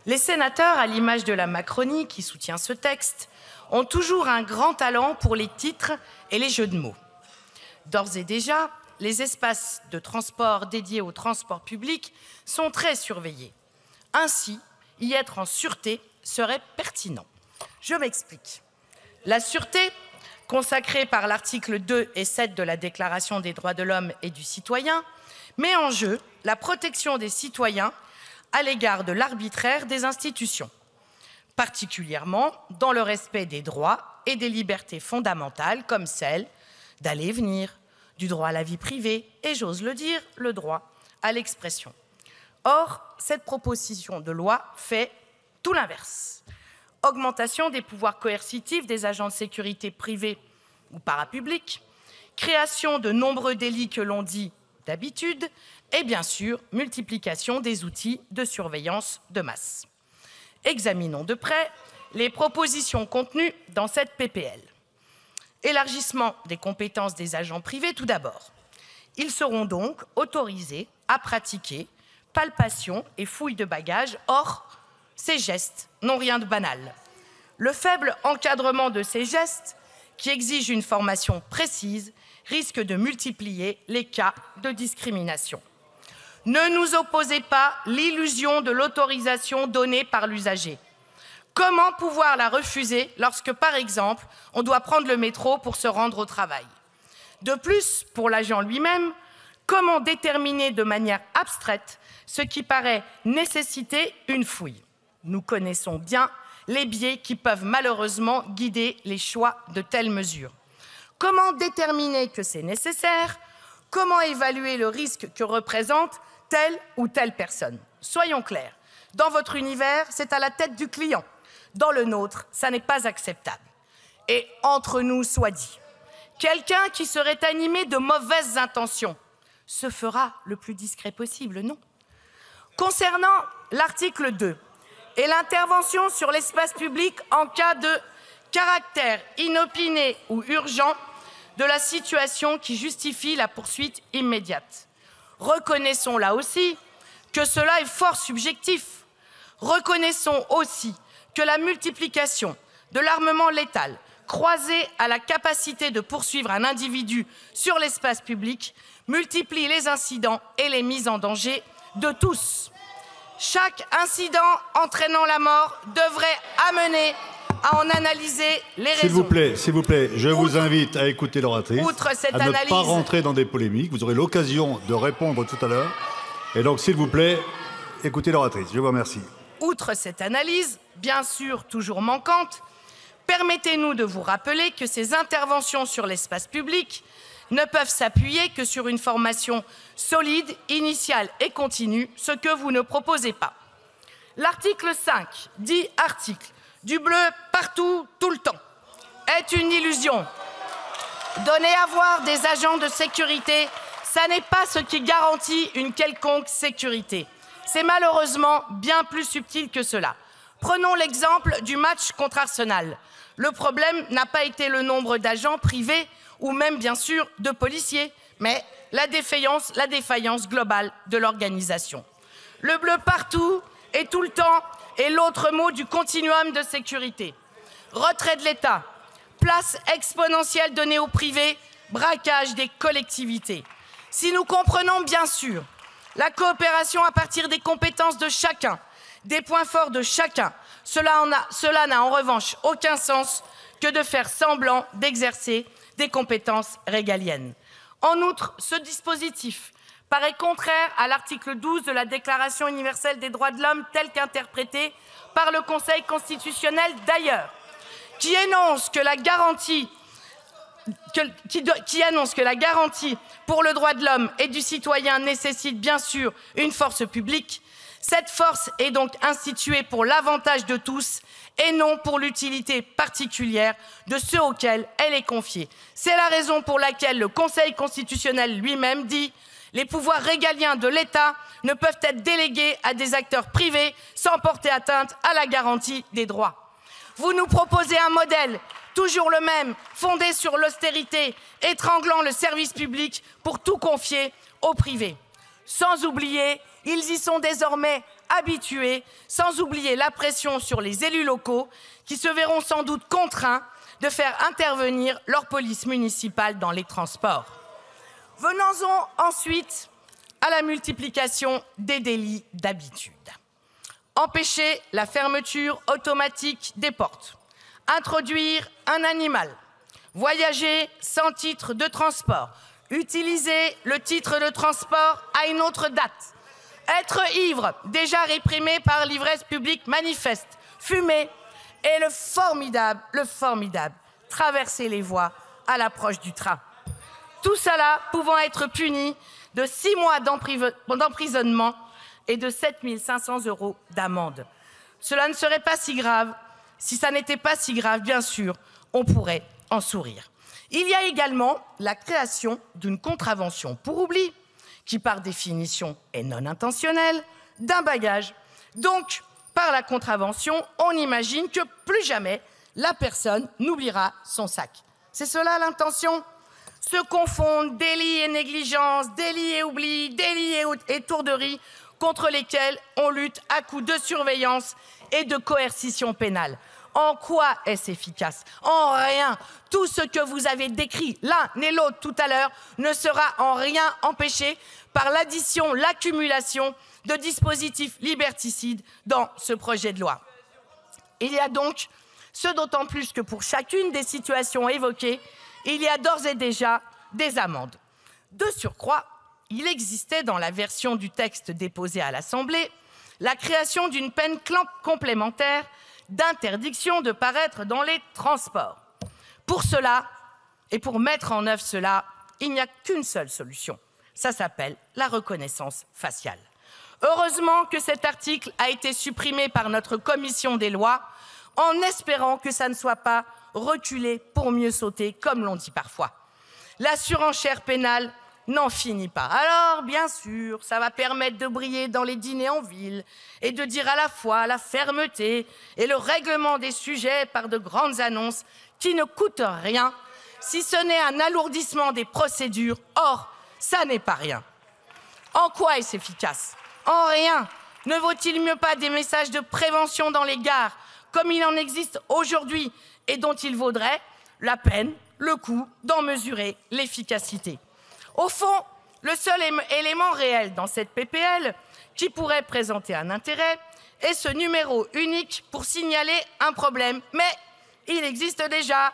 Les sénateurs, à l'image de la Macronie qui soutient ce texte, ont toujours un grand talent pour les titres et les jeux de mots. D'ores et déjà, les espaces de transport dédiés au transport public sont très surveillés. Ainsi, y être en sûreté serait pertinent. Je m'explique. La sûreté, consacrée par l'article 2 et 7 de la Déclaration des droits de l'homme et du citoyen, met en jeu la protection des citoyens à l'égard de l'arbitraire des institutions, particulièrement dans le respect des droits et des libertés fondamentales comme celle d'aller et venir, du droit à la vie privée et, j'ose le dire, le droit à l'expression. Or, cette proposition de loi fait tout l'inverse. Augmentation des pouvoirs coercitifs des agents de sécurité privés ou parapublics, création de nombreux délits que l'on dit d'habitude et bien sûr multiplication des outils de surveillance de masse. Examinons de près les propositions contenues dans cette PPL. Élargissement des compétences des agents privés tout d'abord. Ils seront donc autorisés à pratiquer palpation et fouille de bagages. Or, ces gestes n'ont rien de banal. Le faible encadrement de ces gestes, qui exige une formation précise, risque de multiplier les cas de discrimination. Ne nous opposez pas l'illusion de l'autorisation donnée par l'usager. Comment pouvoir la refuser lorsque, par exemple, on doit prendre le métro pour se rendre au travail? De plus, pour l'agent lui-même, comment déterminer de manière abstraite ce qui paraît nécessiter une fouille? Nous connaissons bien les biais qui peuvent malheureusement guider les choix de telles mesures. Comment déterminer que c'est nécessaire? Comment évaluer le risque que représente telle ou telle personne? Soyons clairs, dans votre univers, c'est à la tête du client. Dans le nôtre, ça n'est pas acceptable. Et entre nous soit dit, quelqu'un qui serait animé de mauvaises intentions se fera le plus discret possible, non? Concernant l'article 2 et l'intervention sur l'espace public en cas de caractère inopiné ou urgent de la situation qui justifie la poursuite immédiate. Reconnaissons là aussi que cela est fort subjectif. Reconnaissons aussi que la multiplication de l'armement létal croisée à la capacité de poursuivre un individu sur l'espace public multiplie les incidents et les mises en danger de tous. Chaque incident entraînant la mort devrait amener à en analyser les raisons. S'il vous plaît, je vous invite à écouter l'oratrice, à ne pas rentrer dans des polémiques. Vous aurez l'occasion de répondre tout à l'heure. Et donc, s'il vous plaît, écoutez l'oratrice. Je vous remercie. Outre cette analyse, bien sûr toujours manquante, permettez-nous de vous rappeler que ces interventions sur l'espace public ne peuvent s'appuyer que sur une formation solide, initiale et continue, ce que vous ne proposez pas. L'article 5, dit article du bleu partout, tout le temps, est une illusion. Donner à voir des agents de sécurité, ça n'est pas ce qui garantit une quelconque sécurité. C'est malheureusement bien plus subtil que cela. Prenons l'exemple du match contre Arsenal. Le problème n'a pas été le nombre d'agents privés ou même, bien sûr, de policiers, mais la défaillance globale de l'organisation. Le bleu partout et tout le temps est l'autre mot du continuum de sécurité. Retrait de l'État, place exponentielle donnée au privé, braquage des collectivités. Si nous comprenons bien sûr la coopération à partir des compétences de chacun, des points forts de chacun, cela n'a en revanche aucun sens que de faire semblant d'exercer des compétences régaliennes. En outre, ce dispositif paraît contraire à l'article 12 de la Déclaration universelle des droits de l'homme tel qu'interprété par le Conseil constitutionnel d'ailleurs, qui annonce que la garantie pour le droit de l'homme et du citoyen nécessite bien sûr une force publique. Cette force est donc instituée pour l'avantage de tous et non pour l'utilité particulière de ceux auxquels elle est confiée. C'est la raison pour laquelle le Conseil constitutionnel lui-même dit « Les pouvoirs régaliens de l'État ne peuvent être délégués à des acteurs privés sans porter atteinte à la garantie des droits ». Vous nous proposez un modèle, toujours le même, fondé sur l'austérité, étranglant le service public pour tout confier au privé. Sans oublier, ils y sont désormais habitués, sans oublier la pression sur les élus locaux qui se verront sans doute contraints de faire intervenir leur police municipale dans les transports. Venons-en ensuite à la multiplication des délits d'habitude. Empêcher la fermeture automatique des portes, introduire un animal, voyager sans titre de transport, utiliser le titre de transport à une autre date, être ivre, déjà réprimé par l'ivresse publique manifeste, fumer et le formidable, traverser les voies à l'approche du train. Tout cela pouvant être puni de 6 mois d'emprisonnement et de 7 500 € d'amende. Cela ne serait pas si grave. Si ça n'était pas si grave, bien sûr, on pourrait en sourire. Il y a également la création d'une contravention pour oubli, qui par définition est non intentionnelle, d'un bagage. Donc, par la contravention, on imagine que plus jamais la personne n'oubliera son sac. C'est cela l'intention ? Se confondent délit et négligence, délit et oubli, délit et étourderie, contre lesquels on lutte à coups de surveillance et de coercition pénale. En quoi est-ce efficace? En rien. Tout ce que vous avez décrit l'un et l'autre tout à l'heure ne sera en rien empêché par l'addition, l'accumulation de dispositifs liberticides dans ce projet de loi. Il y a donc, ce d'autant plus que pour chacune des situations évoquées, il y a d'ores et déjà des amendes. De surcroît, il existait dans la version du texte déposé à l'Assemblée la création d'une peine complémentaire d'interdiction de paraître dans les transports. Pour cela, et pour mettre en œuvre cela, il n'y a qu'une seule solution. Ça s'appelle la reconnaissance faciale. Heureusement que cet article a été supprimé par notre commission des lois, en espérant que ça ne soit pas reculé pour mieux sauter, comme l'on dit parfois. La surenchère pénale n'en finit pas. Alors, bien sûr, ça va permettre de briller dans les dîners en ville et de dire à la fois la fermeté et le règlement des sujets par de grandes annonces qui ne coûtent rien, si ce n'est un alourdissement des procédures. Or, ça n'est pas rien. En quoi est-ce efficace? En rien. Ne vaut-il mieux pas des messages de prévention dans les gares, comme il en existe aujourd'hui et dont il vaudrait la peine, le coût d'en mesurer l'efficacité? Au fond, le seul élément réel dans cette PPL qui pourrait présenter un intérêt est ce numéro unique pour signaler un problème. Mais il existe déjà.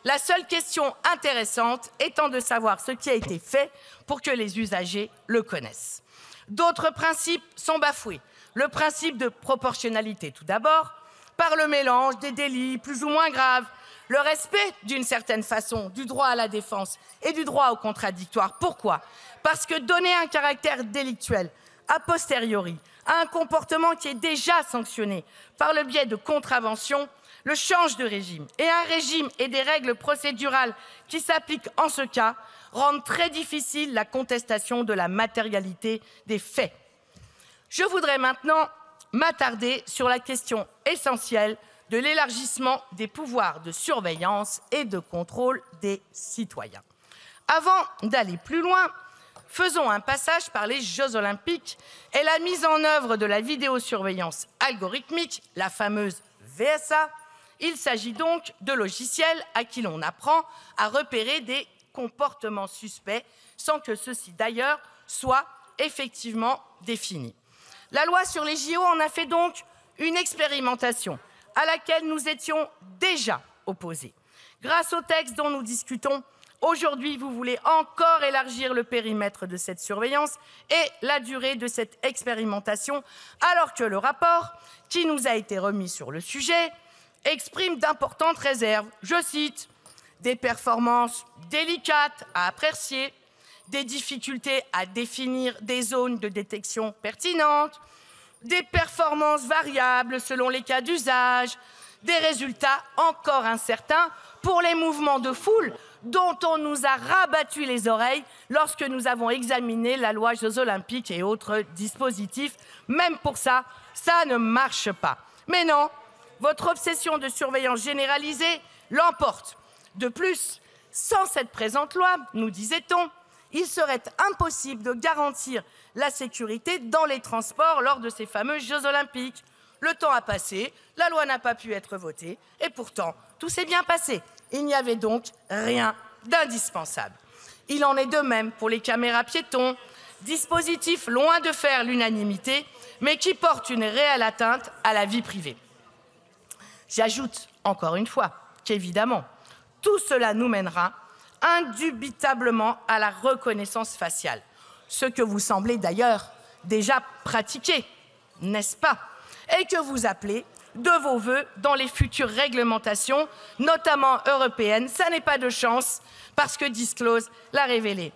La seule question intéressante étant de savoir ce qui a été fait pour que les usagers le connaissent. D'autres principes sont bafoués. Le principe de proportionnalité, tout d'abord, par le mélange des délits plus ou moins graves, le respect, d'une certaine façon, du droit à la défense et du droit au contradictoire. Pourquoi? Parce que donner un caractère délictuel a posteriori à un comportement qui est déjà sanctionné par le biais de contraventions, le change de régime. Et un régime et des règles procédurales qui s'appliquent en ce cas rendent très difficile la contestation de la matérialité des faits. Je voudrais maintenant m'attarder sur la question essentielle de l'élargissement des pouvoirs de surveillance et de contrôle des citoyens. Avant d'aller plus loin, faisons un passage par les Jeux Olympiques et la mise en œuvre de la vidéosurveillance algorithmique, la fameuse VSA. Il s'agit donc de logiciels à qui l'on apprend à repérer des comportements suspects sans que ceux-ci d'ailleurs soient effectivement définis. La loi sur les JO en a fait donc une expérimentation à laquelle nous étions déjà opposés. Grâce au texte dont nous discutons, aujourd'hui, vous voulez encore élargir le périmètre de cette surveillance et la durée de cette expérimentation, alors que le rapport qui nous a été remis sur le sujet exprime d'importantes réserves. Je cite « des performances délicates à apprécier, des difficultés à définir des zones de détection pertinentes, des performances variables selon les cas d'usage, des résultats encore incertains pour les mouvements de foule dont on nous a rabattu les oreilles lorsque nous avons examiné la loi Jeux Olympiques et autres dispositifs. Même pour ça, ça ne marche pas. Mais non, votre obsession de surveillance généralisée l'emporte. De plus, sans cette présente loi, nous disait-on, il serait impossible de garantir la sécurité dans les transports lors de ces fameux Jeux Olympiques. Le temps a passé, la loi n'a pas pu être votée, et pourtant, tout s'est bien passé. Il n'y avait donc rien d'indispensable. Il en est de même pour les caméras piétons, dispositif loin de faire l'unanimité, mais qui porte une réelle atteinte à la vie privée. J'ajoute encore une fois qu'évidemment, tout cela nous mènera indubitablement à la reconnaissance faciale, ce que vous semblez d'ailleurs déjà pratiquer, n'est-ce pas? Et que vous appelez de vos vœux dans les futures réglementations, notamment européennes. Ça n'est pas de chance, parce que Disclose l'a révélé.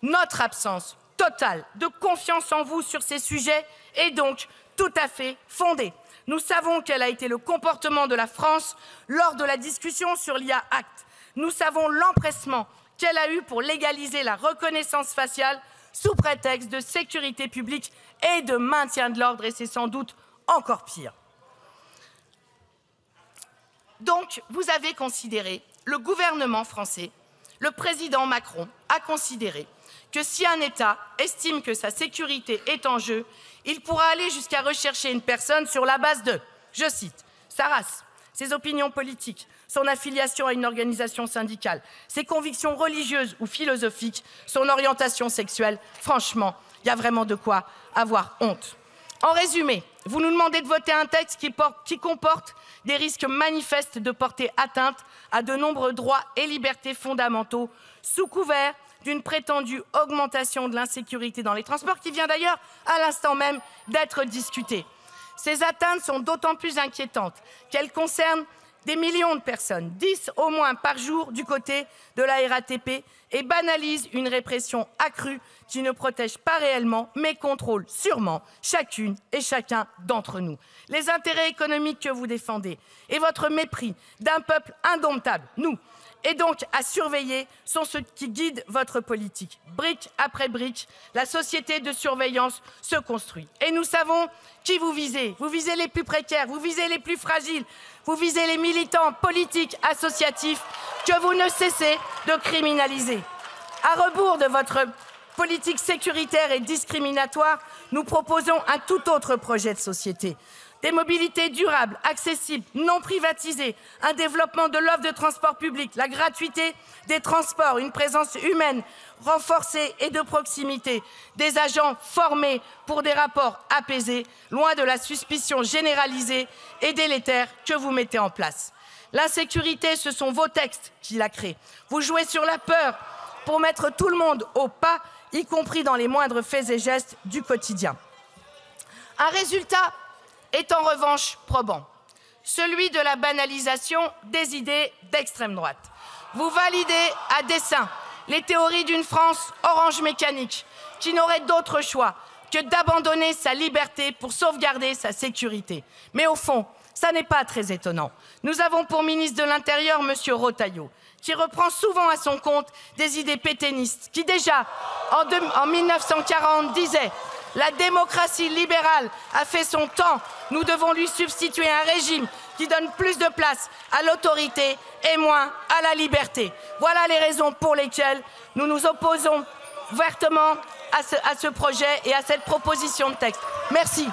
Notre absence totale de confiance en vous sur ces sujets est donc tout à fait fondée. Nous savons quel a été le comportement de la France lors de la discussion sur l'IA Act. Nous savons l'empressement qu'elle a eu pour légaliser la reconnaissance faciale sous prétexte de sécurité publique et de maintien de l'ordre, et c'est sans doute encore pire. Donc, vous avez considéré, le gouvernement français, le président Macron a considéré que si un État estime que sa sécurité est en jeu, il pourra aller jusqu'à rechercher une personne sur la base de, je cite, sa race, ses opinions politiques, son affiliation à une organisation syndicale, ses convictions religieuses ou philosophiques, son orientation sexuelle. Franchement, il y a vraiment de quoi avoir honte. En résumé, vous nous demandez de voter un texte qui comporte des risques manifestes de porter atteinte à de nombreux droits et libertés fondamentaux, sous couvert d'une prétendue augmentation de l'insécurité dans les transports, qui vient d'ailleurs à l'instant même d'être discutée. Ces atteintes sont d'autant plus inquiétantes qu'elles concernent des millions de personnes, 10 au moins par jour du côté de la RATP, et banalisent une répression accrue qui ne protège pas réellement, mais contrôle sûrement chacune et chacun d'entre nous. Les intérêts économiques que vous défendez et votre mépris d'un peuple indomptable, nous, et donc à surveiller, sont ceux qui guident votre politique. Brique après brique, la société de surveillance se construit. Et nous savons qui vous visez. Vous visez les plus précaires, vous visez les plus fragiles, vous visez les militants politiques, associatifs, que vous ne cessez de criminaliser. À rebours de votre politique sécuritaire et discriminatoire, nous proposons un tout autre projet de société. Des mobilités durables, accessibles, non privatisées, un développement de l'offre de transport public, la gratuité des transports, une présence humaine renforcée et de proximité, des agents formés pour des rapports apaisés, loin de la suspicion généralisée et délétère que vous mettez en place. L'insécurité, ce sont vos textes qui la créent. Vous jouez sur la peur pour mettre tout le monde au pas, y compris dans les moindres faits et gestes du quotidien. Un résultat est en revanche probant, celui de la banalisation des idées d'extrême droite. Vous validez à dessein les théories d'une France orange mécanique qui n'aurait d'autre choix que d'abandonner sa liberté pour sauvegarder sa sécurité. Mais au fond, ça n'est pas très étonnant. Nous avons pour ministre de l'Intérieur M. Retailleau, qui reprend souvent à son compte des idées pétainistes, qui déjà, en 1940, disait « La démocratie libérale a fait son temps, nous devons lui substituer un régime qui donne plus de place à l'autorité et moins à la liberté. » Voilà les raisons pour lesquelles nous nous opposons ouvertement à ce projet et à cette proposition de texte. Merci.